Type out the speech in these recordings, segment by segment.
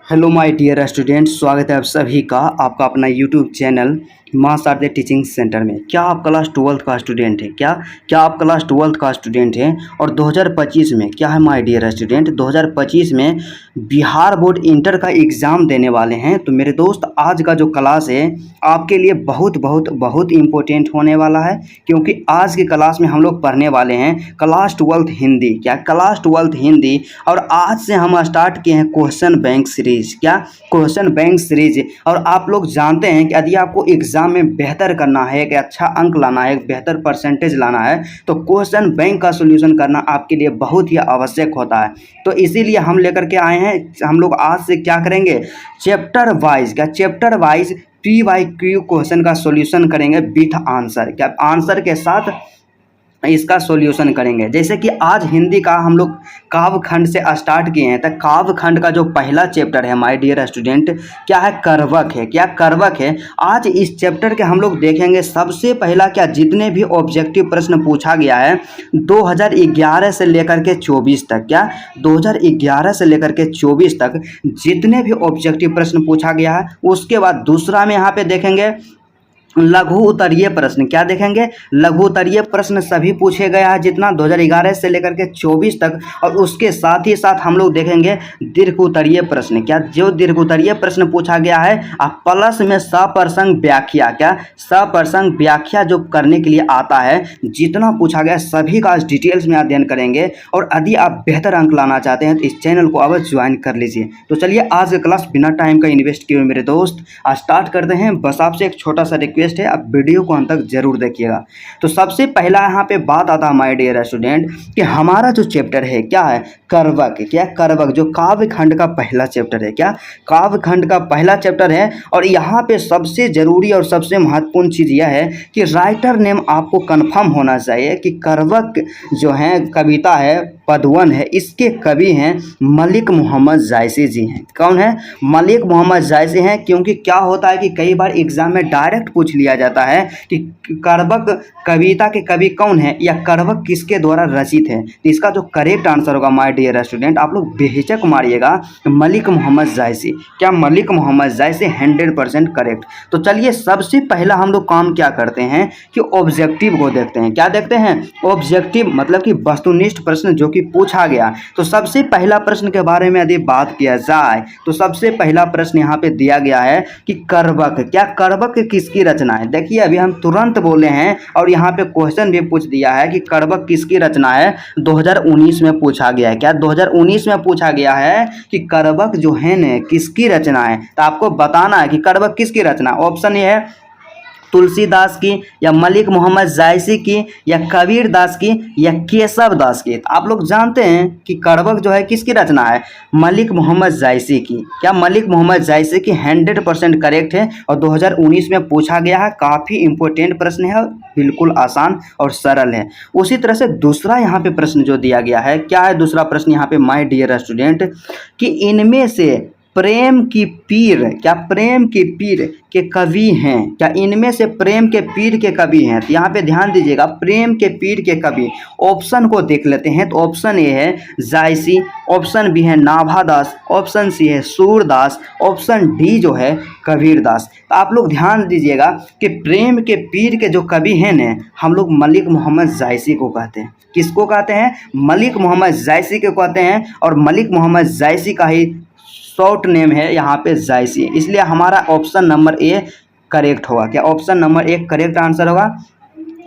Hello my dear student, स्वागत है आप सभी का आपका अपना यूट्यूब चैनल माँ शारदे टीचिंग सेंटर में। क्या आप क्लास 12th का स्टूडेंट है? क्या आप क्लास 12th का स्टूडेंट हैं? और 2025 में क्या है माय डियर स्टूडेंट, 2025 में बिहार बोर्ड इंटर का एग्ज़ाम देने वाले हैं। तो मेरे दोस्त, आज का जो क्लास है आपके लिए बहुत बहुत बहुत इम्पोर्टेंट होने वाला है, क्योंकि आज की क्लास में हम लोग पढ़ने वाले हैं class 12th Hindi. Class 12th Hindi. और आज से हम स्टार्ट किए हैं question bank series. Question bank series. और आप लोग जानते हैं कि यदि आपको एग्जाम में बेहतर करना है, एक अच्छा अंक लाना है, एक बेहतर परसेंटेज लाना है, तो क्वेश्चन बैंक का सोल्यूशन करना आपके लिए बहुत ही आवश्यक होता है। तो इसीलिए हम लेकर के आए हैं। हम लोग आज से क्या करेंगे, चैप्टर वाइज PYQ क्वेश्चन का सॉल्यूशन करेंगे विथ आंसर। आंसर के साथ इसका सॉल्यूशन करेंगे। जैसे कि आज हिंदी का हम लोग काव्य खंड से स्टार्ट किए हैं। तो काव्य खंड का जो पहला चैप्टर है माय डियर स्टूडेंट, क्या है, करवक है। करवक है। आज इस चैप्टर के हम लोग देखेंगे सबसे पहला जितने भी ऑब्जेक्टिव प्रश्न पूछा गया है 2011 से लेकर के 24 तक। 2011 से लेकर के 24 तक जितने भी ऑब्जेक्टिव प्रश्न पूछा गया है। उसके बाद दूसरा में यहाँ पे देखेंगे लघु उत्तरीय प्रश्न। क्या देखेंगे, लघु उत्तरीय प्रश्न सभी पूछे गया है जितना 2011 से लेकर के 24 तक। और उसके साथ ही साथ हम लोग देखेंगे दीर्घ उत्तरीय प्रश्न। जो दीर्घ उत्तरीय प्रश्न पूछा गया है आप प्लस में सप्रसंग व्याख्या। सप्रसंग व्याख्या जो करने के लिए आता है, जितना पूछा गया सभी का डिटेल्स में अध्ययन करेंगे। और यदि आप बेहतर अंक लाना चाहते हैं तो इस चैनल को अवश्य ज्वाइन कर लीजिए। तो चलिए आज का क्लास बिना टाइम का इन्वेस्ट किए मेरे दोस्त स्टार्ट करते हैं। बस आपसे एक छोटा सा रिक्वेस्ट है, आप वीडियो को अंत तक जरूर देखिएगा। तो सबसे पहला यहाँ पे बात आता है माय डियर स्टूडेंट कि हमारा जो चैप्टर है क्या है, करवक। करवक जो काव्य खंड का पहला चैप्टर है। काव्य खंड का पहला चैप्टर है। और यहाँ पे सबसे जरूरी और सबसे महत्वपूर्ण चीज यह है कि राइटर नेम आपको कंफर्म होना चाहिए कि करवक जो है कविता है पदवन है, इसके कवि हैं मलिक मोहम्मद जायसी जी हैं। कौन है, मलिक मोहम्मद जायसी हैं। क्योंकि क्या होता है कि कई बार एग्जाम में डायरेक्ट पूछ लिया जाता है कि करवक कविता के कवि कौन है या करवक किसके द्वारा रचित है। तो इसका जो करेक्ट आंसर होगा माय डियर स्टूडेंट, आप लोग बेहिचक मारिएगा मलिक मोहम्मद जायसी। मलिक मोहम्मद जायसी 100% करेक्ट। तो चलिए सबसे पहला हम लोग काम क्या करते हैं कि ऑब्जेक्टिव को देखते हैं। क्या देखते हैं, ऑब्जेक्टिव मतलब कि वस्तुनिष्ठ प्रश्न जो कि पूछा गया। तो सबसे पहला प्रश्न के बारे में यदि बात किया जाए तो सबसे पहला प्रश्न यहाँ पे दिया गया है कि करवक। करवक किसकी रचना है। देखिए अभी हम तुरंत बोले हैं और यहाँ पे क्वेश्चन भी पूछ दिया है कि करवक किसकी रचना है। 2019 में पूछा गया है। 2019 में पूछा गया है कि करवक जो है न किसकी रचना है। तो आपको बताना है कि करवक किसकी रचना। ऑप्शन ये है तुलसीदास की, या मलिक मोहम्मद जायसी की, या कबीर दास की, या केशव दास की। तो आप लोग जानते हैं कि करवक जो है किसकी रचना है, मलिक मोहम्मद जायसी की। मलिक मोहम्मद जायसी की 100% करेक्ट है। और 2019 में पूछा गया है। काफ़ी इंपॉर्टेंट प्रश्न है, बिल्कुल आसान और सरल है। उसी तरह से दूसरा यहाँ पे प्रश्न जो दिया गया है, क्या है दूसरा प्रश्न यहाँ पे माय डियर स्टूडेंट, कि इनमें से प्रेम की पीर, प्रेम की पीर के कवि हैं। इनमें से प्रेम के पीर के कवि हैं। तो यहाँ पे ध्यान दीजिएगा, प्रेम के पीर के कवि। ऑप्शन को देख लेते हैं। तो ऑप्शन ए है जायसी, ऑप्शन बी है नाभादास, ऑप्शन सी है सूरदास, ऑप्शन डी जो है कबीरदास। तो आप लोग ध्यान दीजिएगा कि प्रेम के पीर के जो कवि हैं न, हम लोग मलिक मोहम्मद जायसी को कहते हैं। किसको कहते हैं, मलिक मोहम्मद जायसी को कहते हैं। और मलिक मोहम्मद जायसी का ही शॉर्ट नेम है यहाँ पे जायसी, इसलिए हमारा ऑप्शन नंबर ए करेक्ट होगा। Option number A correct answer होगा।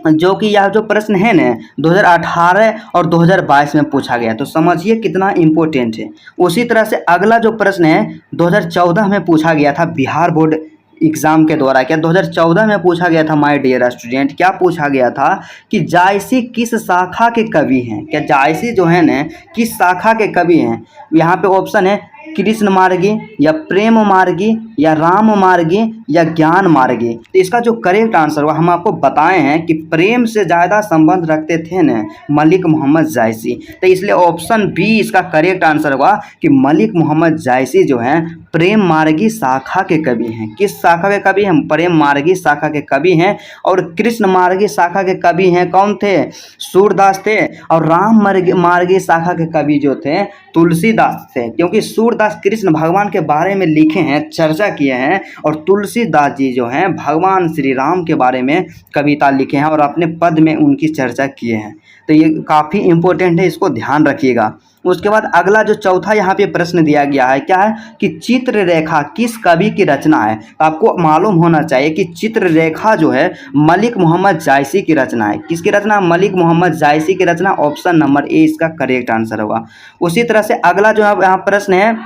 जो कि यह जो प्रश्न है ना 2018 और 2022 में पूछा गया। तो समझिए कितना इम्पोर्टेंट है। उसी तरह से अगला जो प्रश्न है 2014 में पूछा गया था बिहार बोर्ड एग्जाम के द्वारा। 2014 में पूछा गया था माय डियर स्टूडेंट, क्या पूछा गया था कि जायसी किस शाखा के कवि हैं। जायसी जो है ना किस शाखा के कवि हैं। यहाँ पे ऑप्शन है कृष्ण मार्गी, या प्रेम मार्गी, या राम मार्गी, या ज्ञान मार्गी। तो इसका जो करेक्ट आंसर हुआ, हम आपको बताए हैं कि प्रेम से ज़्यादा संबंध रखते थे न मलिक मोहम्मद जायसी। तो इसलिए ऑप्शन बी इसका करेक्ट आंसर हुआ कि मलिक मोहम्मद जायसी जो हैं प्रेम मार्गी शाखा के कवि हैं। किस शाखा के कवि हैं? प्रेम मार्गी शाखा के कवि हैं। और कृष्ण मार्गी शाखा के कवि हैं कौन थे? सूरदास थे। और राम मार्गी शाखा के कवि जो थे तुलसीदास थे, क्योंकि सूरदास कृष्ण भगवान के बारे में लिखे हैं, चर्चा किए हैं, और तुलसीदास जी जो हैं भगवान श्री राम के बारे में कविता लिखे हैं और अपने पद में उनकी चर्चा किए हैं। तो ये काफ़ी इम्पोर्टेंट है, इसको ध्यान रखिएगा। उसके बाद अगला जो चौथा यहाँ पे प्रश्न दिया गया है, क्या है कि चित्ररेखा किस कवि की रचना है? तो आपको मालूम होना चाहिए कि चित्ररेखा जो है मलिक मोहम्मद जायसी की रचना है। किसकी रचना? मलिक मोहम्मद जायसी की रचना। ऑप्शन नंबर ए इसका करेक्ट आंसर होगा। उसी तरह से अगला जो यहाँ प्रश्न है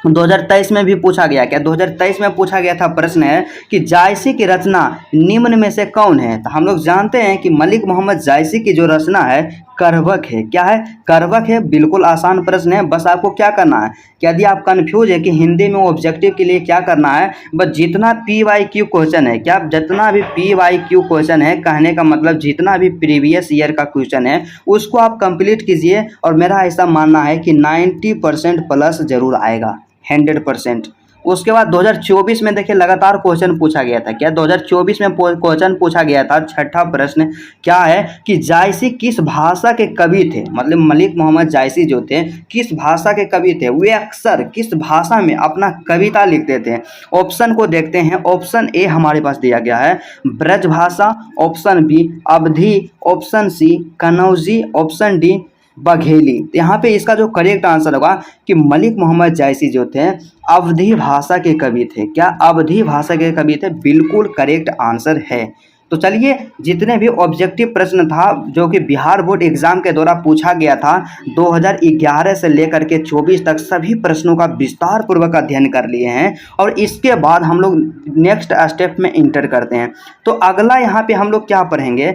2023 में भी पूछा गया। क्या 2023 में पूछा गया था? प्रश्न है कि जायसी की रचना निम्न में से कौन है? तो हम लोग जानते हैं कि मलिक मोहम्मद जायसी की जो रचना है करवक है। क्या है? करवक है। बिल्कुल आसान प्रश्न है। बस आपको क्या करना है कि यदि आप कंफ्यूज है कि हिंदी में ऑब्जेक्टिव के लिए क्या करना है, बस जितना PYQ क्वेश्चन है, क्या जितना भी PYQ क्वेश्चन है, कहने का मतलब जितना भी प्रीवियस ईयर का क्वेश्चन है उसको आप कंप्लीट कीजिए, और मेरा ऐसा मानना है कि 90% प्लस जरूर आएगा, 100%। उसके बाद 2024 में देखिए लगातार क्वेश्चन पूछा गया था। क्या 2024 में क्वेश्चन पूछा गया था? छठा प्रश्न क्या है कि जायसी किस भाषा के कवि थे? मतलब मलिक मोहम्मद जायसी जो थे किस भाषा के कवि थे? वे अक्सर किस भाषा में अपना कविता लिखते थे? ऑप्शन को देखते हैं। ऑप्शन ए हमारे पास दिया गया है ब्रज भाषा, option B Awadhi, option C Kannauji, option D Bagheli. यहाँ पे इसका जो करेक्ट आंसर होगा कि मलिक मोहम्मद जायसी जो थे अवधी भाषा के कवि थे। क्या अवधी भाषा के कवि थे? बिल्कुल करेक्ट आंसर है। तो चलिए, जितने भी ऑब्जेक्टिव प्रश्न था जो कि बिहार बोर्ड एग्जाम के द्वारा पूछा गया था 2011 से लेकर के 24 तक, सभी प्रश्नों का विस्तार पूर्वक अध्ययन कर लिए हैं। और इसके बाद हम लोग नेक्स्ट स्टेप में इंटर करते हैं। तो अगला यहाँ पे हम लोग क्या पढ़ेंगे?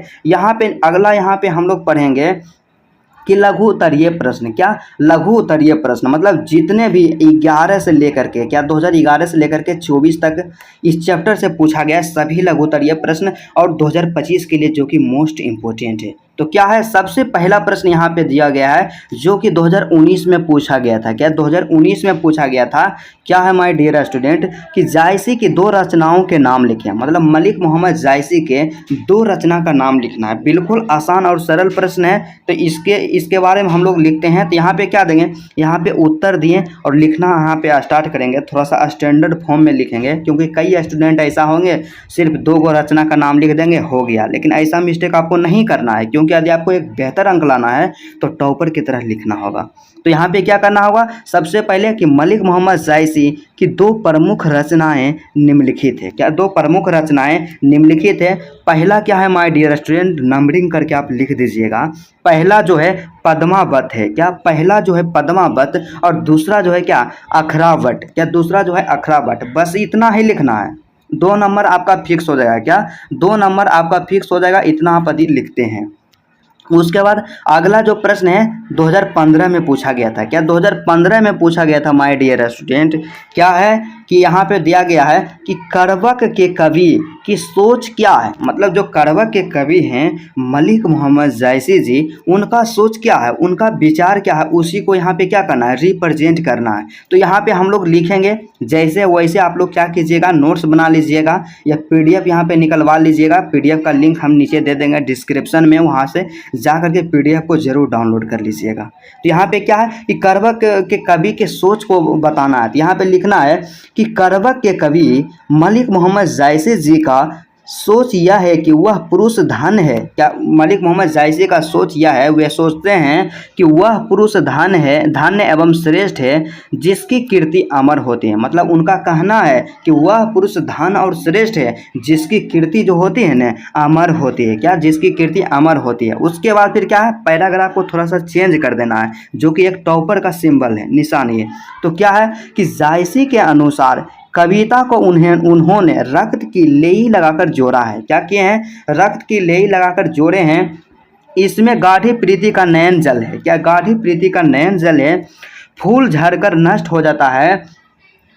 अगला यहाँ पे हम लोग पढ़ेंगे कि लघु उत्तरीय प्रश्न। क्या? लघु उत्तरीय प्रश्न मतलब जितने भी 11 से लेकर के 2011 से लेकर के 24 तक इस चैप्टर से पूछा गया सभी लघु उत्तरीय प्रश्न, और 2025 के लिए जो कि मोस्ट इम्पोर्टेंट है। तो क्या है? सबसे पहला प्रश्न यहाँ पे दिया गया है जो कि 2019 में पूछा गया था। क्या 2019 में पूछा गया था? क्या है माय डियर स्टूडेंट कि जायसी की 2 रचनाओं के नाम लिखें। मतलब मलिक मोहम्मद जायसी के 2 रचना का नाम लिखना है। बिल्कुल आसान और सरल प्रश्न है। तो इसके बारे में हम लोग लिखते हैं। तो यहाँ पे क्या देंगे? यहाँ पे उत्तर दिए और लिखना यहाँ पे स्टार्ट करेंगे। थोड़ा सा स्टैंडर्ड फॉर्म में लिखेंगे, क्योंकि कई स्टूडेंट ऐसा होंगे सिर्फ 2 रचना का नाम लिख देंगे, हो गया। लेकिन ऐसा मिस्टेक आपको नहीं करना है, क्योंकि यदि आपको एक बेहतर अंक लाना है तो टॉपर की तरह लिखना होगा। तो यहाँ पे क्या करना होगा? सबसे पहले कि मलिक मोहम्मद जायसी की 2 प्रमुख रचनाएं निम्नलिखित है। क्या 2 प्रमुख रचनाएं निम्नलिखित है? पहला क्या है माय डियर स्टूडेंट? नंबरिंग करके आप लिख दीजिएगा। पहला जो है पद्मावत है। क्या? पहला जो है पद्मावत, और दूसरा जो है क्या? अखरावट। क्या? दूसरा जो है अखरावट। बस इतना ही लिखना है। 2 नंबर आपका फिक्स हो जाएगा। क्या? 2 नंबर आपका फिक्स हो जाएगा। इतना आप यदि लिखते हैं। उसके बाद अगला जो प्रश्न है 2015 में पूछा गया था। क्या 2015 में पूछा गया था माय डियर स्टूडेंट? क्या है कि यहाँ पे दिया गया है कि करवक के कवि की सोच क्या है। मतलब जो करवक के कवि हैं मलिक मोहम्मद जायसी जी, उनका सोच क्या है, उनका विचार क्या है, उसी को यहाँ पे क्या करना है? रिप्रेजेंट करना है। तो यहाँ पे हम लोग लिखेंगे जैसे वैसे आप लोग क्या कीजिएगा? नोट्स बना लीजिएगा या PDF यहाँ पे निकलवा लीजिएगा। PDF का लिंक हम नीचे दे देंगे डिस्क्रिप्शन में, वहाँ से जा करके PDF को जरूर डाउनलोड कर लीजिएगा। तो यहाँ पे क्या है कि करवक के कवि के सोच को बताना है। तो यहाँ पे लिखना है कि करवक के कवि मलिक मोहम्मद जायसी जी का सोच यह है कि वह पुरुष धन है। क्या मलिक मोहम्मद जायसी का सोच यह है, वे सोचते हैं कि वह पुरुष धन है, धन्य एवं श्रेष्ठ है, जिसकी कीर्ति अमर होती है। मतलब उनका कहना है कि वह पुरुष धन और श्रेष्ठ है, जिसकी कीर्ति जो होती है ना अमर होती है। क्या? जिसकी कीर्ति अमर होती है। उसके बाद फिर क्या है? पैराग्राफ को थोड़ा सा चेंज कर देना है, जो कि एक टॉपर का सिंबल है, निशानी है। तो क्या है कि जायसी के अनुसार कविता को उन्होंने रक्त की लेई लगाकर जोड़ा है। क्या किए हैं? रक्त की लेई लगाकर जोड़े हैं। इसमें गाढ़ी प्रीति का नयन जल है। क्या? गाढ़ी प्रीति का नयन जल है। फूल झड़कर नष्ट हो जाता है,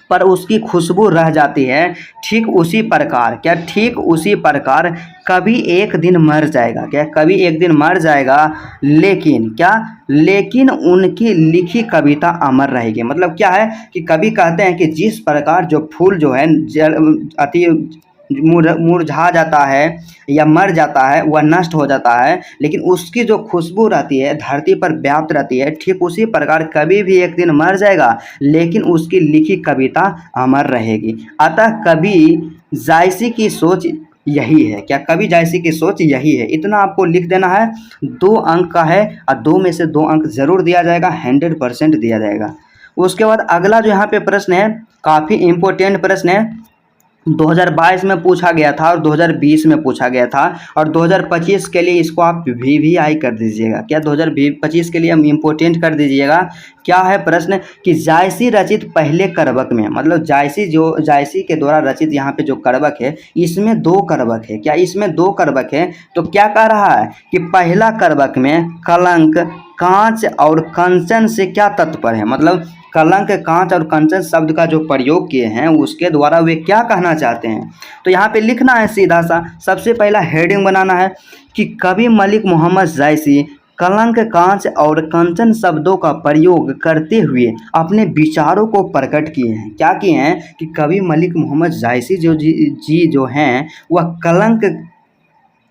पर उसकी खुशबू रह जाती है। ठीक उसी प्रकार, क्या ठीक उसी प्रकार कभी एक दिन मर जाएगा, क्या कभी एक दिन मर जाएगा, लेकिन क्या, लेकिन उनकी लिखी कविता अमर रहेगी। मतलब क्या है कि कवि कहते हैं कि जिस प्रकार जो फूल जो है अति मुरझा जाता है या मर जाता है, वह नष्ट हो जाता है, लेकिन उसकी जो खुशबू रहती है धरती पर व्याप्त रहती है, ठीक उसी प्रकार कभी भी एक दिन मर जाएगा, लेकिन उसकी लिखी कविता अमर रहेगी। अतः कवि जायसी की सोच यही है, क्या कवि जायसी की सोच यही है। इतना आपको लिख देना है। 2 अंक का है और 2 में से 2 अंक जरूर दिया जाएगा, 100% दिया जाएगा। उसके बाद अगला जो यहाँ पे प्रश्न है, काफ़ी इम्पोर्टेंट प्रश्न है, 2022 में पूछा गया था और 2020 में पूछा गया था, और 2025 के लिए इसको आप VVI कर दीजिएगा। क्या 2025 के लिए हम इम्पोर्टेंट कर दीजिएगा। क्या है प्रश्न कि जायसी रचित पहले करवक में, मतलब जायसी के द्वारा रचित यहाँ पे जो करवक है, इसमें 2 करवक है। क्या इसमें 2 करवक है। तो क्या कह रहा है कि पहला करवक में कलंक, कांच और कंचन से क्या तात्पर्य है। मतलब कलंक, कांच और कंचन शब्द का जो प्रयोग किए हैं उसके द्वारा वे क्या कहना चाहते हैं। तो यहाँ पे लिखना है सीधा सा, सबसे पहला हेडिंग बनाना है कि कवि मलिक मोहम्मद जायसी कलंक, कांच और कंचन शब्दों का प्रयोग करते हुए अपने विचारों को प्रकट किए हैं। क्या किए हैं कि कवि मलिक मोहम्मद जायसी जी जो हैं वह कलंक,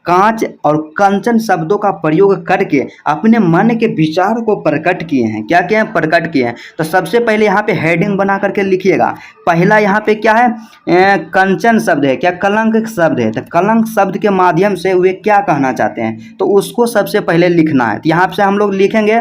कांच और कंचन शब्दों का प्रयोग करके अपने मन के विचार को प्रकट किए हैं। क्या किए हैं, प्रकट किए हैं। तो सबसे पहले यहाँ पे हेडिंग बना करके लिखिएगा। पहला यहाँ पे क्या है, कंचन शब्द है, क्या कलंक शब्द है। तो कलंक शब्द के माध्यम से वे क्या कहना चाहते हैं, तो उसको सबसे पहले लिखना है। तो यहाँ से हम लोग लिखेंगे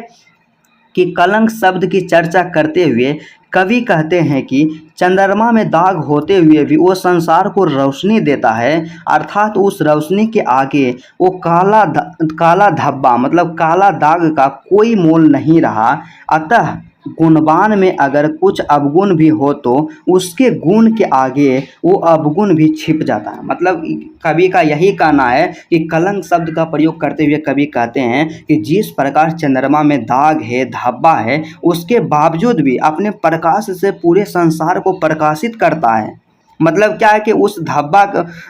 कि कलंक शब्द की चर्चा करते हुए कवि कहते हैं कि चंद्रमा में दाग होते हुए भी वो संसार को रोशनी देता है, अर्थात उस रोशनी के आगे वो काला धब्बा, मतलब काला दाग का कोई मोल नहीं रहा। अतः गुणवान में अगर कुछ अवगुण भी हो तो उसके गुण के आगे वो अवगुण भी छिप जाता है। मतलब कवि का यही कहना है कि कलंक शब्द का प्रयोग करते हुए कवि कहते हैं कि जिस प्रकार चंद्रमा में दाग है, धब्बा है, उसके बावजूद भी अपने प्रकाश से पूरे संसार को प्रकाशित करता है। मतलब क्या है कि उस धब्बा,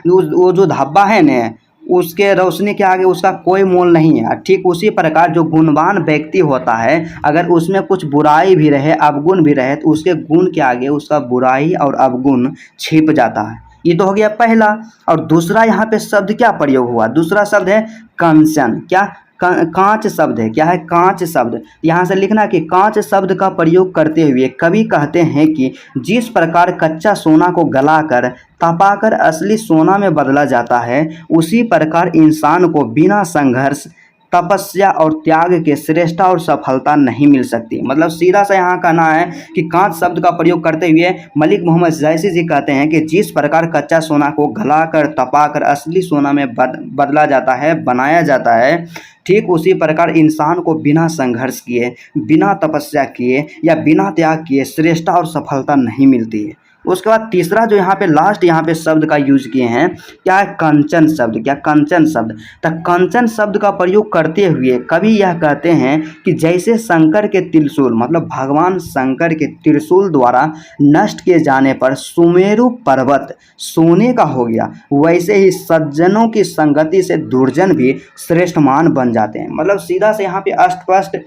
वो जो धब्बा है न, उसके रोशनी के आगे उसका कोई मोल नहीं है। ठीक उसी प्रकार जो गुणवान व्यक्ति होता है, अगर उसमें कुछ बुराई भी रहे, अवगुण भी रहे, तो उसके गुण के आगे उसका बुराई और अवगुण छिप जाता है। ये तो हो गया पहला। और दूसरा यहाँ पे शब्द क्या प्रयोग हुआ, दूसरा शब्द है कंचन। क्या, कांच शब्द है। क्या है, कांच शब्द। यहाँ से लिखना कि कांच शब्द का प्रयोग करते हुए कवि कहते हैं कि जिस प्रकार कच्चा सोना को गलाकर तपाकर असली सोना में बदला जाता है, उसी प्रकार इंसान को बिना संघर्ष, तपस्या और त्याग के श्रेष्ठता और सफलता नहीं मिल सकती। मतलब सीधा सा यहाँ कहना है कि कांच शब्द का प्रयोग करते हुए मलिक मोहम्मद जायसी जी कहते हैं कि जिस प्रकार कच्चा सोना को गलाकर तपाकर असली सोना में बदला जाता है, बनाया जाता है, ठीक उसी प्रकार इंसान को बिना संघर्ष किए, बिना तपस्या किए या बिना त्याग किए श्रेष्ठता और सफलता नहीं मिलती है। उसके बाद तीसरा जो यहाँ पे लास्ट यहाँ पे शब्द का यूज किए हैं, क्या है, कंचन शब्द। क्या, कंचन शब्द। तो कंचन शब्द का प्रयोग करते हुए कवि यह कहते हैं कि जैसे शंकर के त्रिशूल, मतलब भगवान शंकर के त्रिशूल द्वारा नष्ट किए जाने पर सुमेरु पर्वत सोने का हो गया, वैसे ही सज्जनों की संगति से दुर्जन भी श्रेष्ठमान बन जाते हैं। मतलब सीधा से यहाँ पे स्पष्ट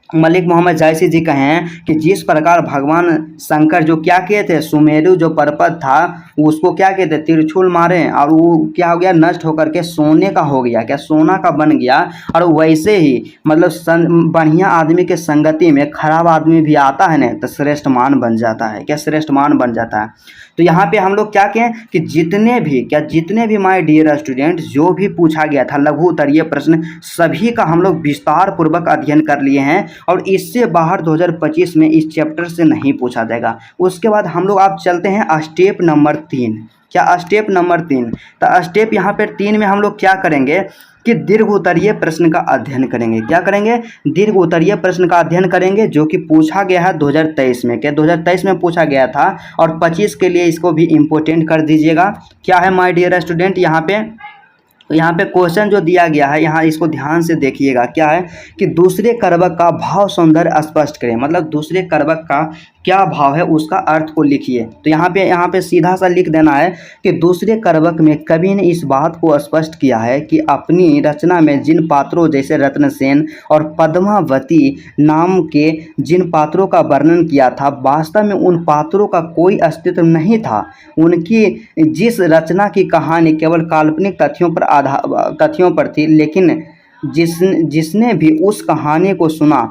मलिक मोहम्मद जायसी जी कहें कि जिस प्रकार भगवान शंकर जो क्या किए थे, सुमेरु जो पर्वत था उसको क्या कहते, त्रिशूल मारे और वो क्या हो गया, नष्ट होकर के सोने का हो गया। क्या, सोना का बन गया। और वैसे ही मतलब बढ़िया आदमी के संगति में खराब आदमी भी आता है ना, तो श्रेष्ठमान बन जाता है। क्या, श्रेष्ठमान बन जाता है। तो यहाँ पे हम लोग क्या कहें कि जितने भी माय डियर स्टूडेंट जो भी पूछा गया था लघु उत्तरीय प्रश्न, सभी का हम लोग विस्तार पूर्वक अध्ययन कर लिए हैं, और इससे बाहर 2025 में इस चैप्टर से नहीं पूछा जाएगा। उसके बाद हम लोग आप चलते हैं स्टेप नंबर 3। क्या, स्टेप नंबर 3। तो स्टेप यहाँ पर 3 में हम लोग क्या करेंगे कि दीर्घ उत्तरीय प्रश्न का अध्ययन करेंगे। क्या करेंगे, दीर्घ उत्तरीय प्रश्न का अध्ययन करेंगे, जो कि पूछा गया है 2023 में। क्या, 2023 में पूछा गया था, और 25 के लिए इसको भी इम्पोर्टेंट कर दीजिएगा। क्या है माय डियर स्टूडेंट, यहाँ पे क्वेश्चन जो दिया गया है, यहाँ इसको ध्यान से देखिएगा। क्या है कि दूसरे करवक का भाव सौंदर्य स्पष्ट करें। मतलब दूसरे करवक का क्या भाव है उसका अर्थ को लिखिए। तो यहाँ पे सीधा सा लिख देना है कि दूसरे करवक में कवि ने इस बात को स्पष्ट किया है कि अपनी रचना में जिन पात्रों जैसे रत्नसेन और पद्मावती नाम के जिन पात्रों का वर्णन किया था, वास्तव में उन पात्रों का कोई अस्तित्व नहीं था। उनकी जिस रचना की कहानी केवल काल्पनिक तथ्यों पर थी, लेकिन जिसने भी उस कहानी को सुना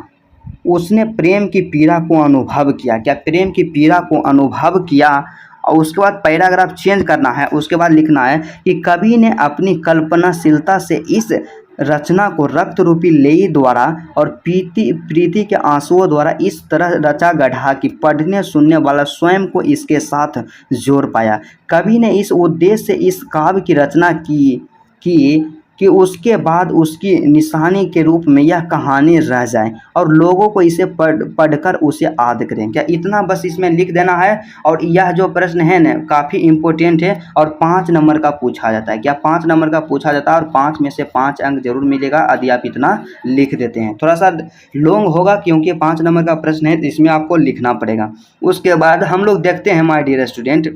उसने प्रेम की पीड़ा को अनुभव किया। क्या प्रेम की पीड़ा को अनुभव किया। और उसके बाद पैराग्राफ चेंज करना है, उसके बाद लिखना है कि कवि ने अपनी कल्पनाशीलता से इस रचना को रक्त रूपी लेई द्वारा और प्रीति के आंसुओं द्वारा इस तरह रचा गढ़ा कि पढ़ने सुनने वाला स्वयं को इसके साथ जोड़ पाया। कवि ने इस उद्देश्य से इस काव्य की रचना की कि उसके बाद उसकी निशानी के रूप में यह कहानी रह जाए और लोगों को इसे पढ़कर उसे याद करें। क्या इतना बस इसमें लिख देना है। और यह जो प्रश्न है ना काफ़ी इम्पोर्टेंट है और 5 नंबर का पूछा जाता है। क्या 5 नंबर का पूछा जाता है और 5 में से 5 अंक जरूर मिलेगा यदि आप इतना लिख देते हैं। थोड़ा सा लॉन्ग होगा क्योंकि 5 नंबर का प्रश्न है, इसमें आपको लिखना पड़ेगा। उसके बाद हम लोग देखते हैं माय डियर स्टूडेंट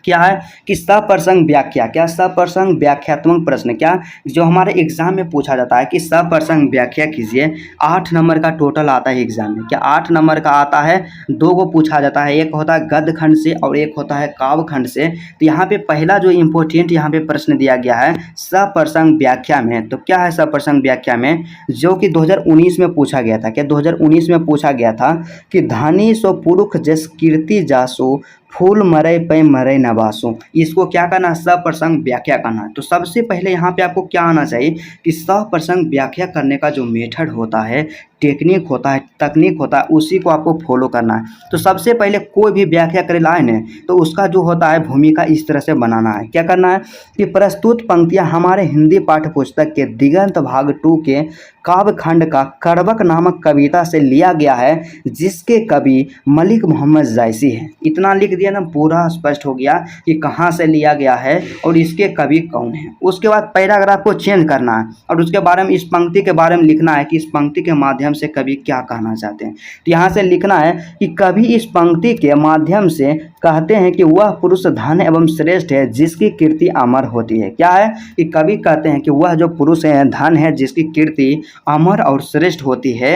क्या है कि सप्रसंग व्याख्या। क्या सप्रसंग व्याख्यात्मक प्रश्न, क्या जो हमारे एग्जाम में पूछा जाता है कि सप्रसंग व्याख्या कीजिए। 8 नंबर का टोटल आता है एग्जाम में। क्या 8 नंबर का आता है, 2 को पूछा जाता है, एक होता है गद्य खंड से और एक होता है काव्य खंड से। तो यहाँ पे पहला जो इम्पोर्टेंट यहाँ पे प्रश्न दिया गया है सप्रसंग व्याख्या में। तो क्या है सप्रसंग व्याख्या में, जो कि 2019 में पूछा गया था। क्या 2019 में पूछा गया था कि धनी सो पुरुष जस कीर्ति जासो फूल मरे पे मरे नवासो। इसको क्या करना, सप्रसंग व्याख्या करना है। तो सबसे पहले यहाँ पे आपको क्या आना चाहिए कि सप्रसंग व्याख्या करने का जो मेथड होता है, टेक्निक होता है, तकनीक होता है, उसी को आपको फॉलो करना है। तो सबसे पहले कोई भी व्याख्या करे लाइन है तो उसका जो होता है भूमिका इस तरह से बनाना है। क्या करना है कि प्रस्तुत पंक्तियाँ हमारे हिंदी पाठ्य पुस्तक के दिगंत भाग 2 के काव्य खंड का करवक नामक कविता से लिया गया है, जिसके कवि मलिक मोहम्मद जायसी है। इतना लिख दिया ना, पूरा स्पष्ट हो गया कि कहाँ से लिया गया है और इसके कवि कौन है। उसके बाद पैराग्राफ को चेंज करना है और उसके बारे में, इस पंक्ति के बारे में लिखना है कि इस पंक्ति के माध्यम से कवि क्या कहना चाहते हैं। तो यहाँ से लिखना है कि कवि इस पंक्ति के माध्यम से कहते हैं कि वह पुरुष धन एवं श्रेष्ठ है जिसकी कीर्ति अमर होती है। क्या है कि कवि कहते हैं कि वह जो पुरुष है धन है जिसकी कीर्ति अमर और श्रेष्ठ होती है।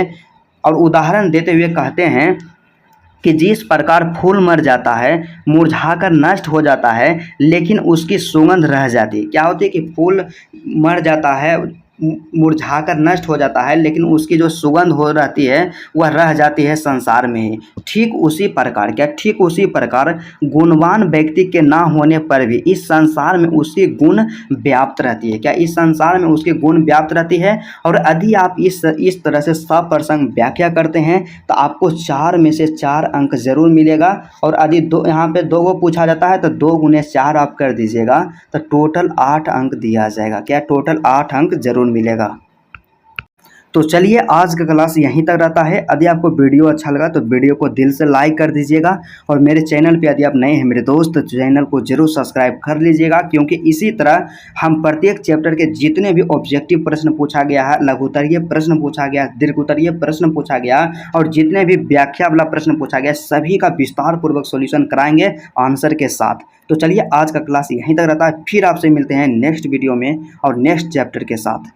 और उदाहरण देते हुए कहते हैं कि जिस प्रकार फूल मर जाता है, मुरझाकर नष्ट हो जाता है, लेकिन उसकी सुगंध रह जाती है। क्या होती है कि फूल मर जाता है, मुरझाकर नष्ट हो जाता है, लेकिन उसकी जो सुगंध हो रहती है वह रह जाती है संसार में ही। ठीक उसी प्रकार, क्या ठीक उसी प्रकार गुणवान व्यक्ति के ना होने पर भी इस संसार में उसकी गुण व्याप्त रहती है। क्या इस संसार में उसके गुण व्याप्त रहती है। और यदि आप इस तरह से सप्रसंग व्याख्या करते हैं तो आपको 4 में से 4 अंक जरूर मिलेगा। और यदि यहाँ पे 2 को पूछा जाता है तो 2 गुने 4 आप कर दीजिएगा तो टोटल 8 अंक दिया जाएगा। क्या टोटल 8 अंक जरूर मिलेगा। तो चलिए आज का क्लास यहीं तक रहता है। यदि आपको वीडियो अच्छा लगा तो वीडियो को दिल से लाइक कर दीजिएगा और मेरे चैनल पे यदि आप नए हैं मेरे दोस्त तो चैनल को जरूर सब्सक्राइब कर लीजिएगा, क्योंकि इसी तरह हम प्रत्येक चैप्टर के जितने भी ऑब्जेक्टिव प्रश्न पूछा गया है, लघुत्तरीय प्रश्न पूछा गया, दीर्घोत्तरीय प्रश्न पूछा गया और जितने भी व्याख्या वाला प्रश्न पूछा गया, सभी का विस्तार पूर्वक सोल्यूशन कराएंगे आंसर के साथ। तो चलिए आज का क्लास यहीं तक रहता है, फिर आपसे मिलते हैं नेक्स्ट वीडियो में और नेक्स्ट चैप्टर के साथ।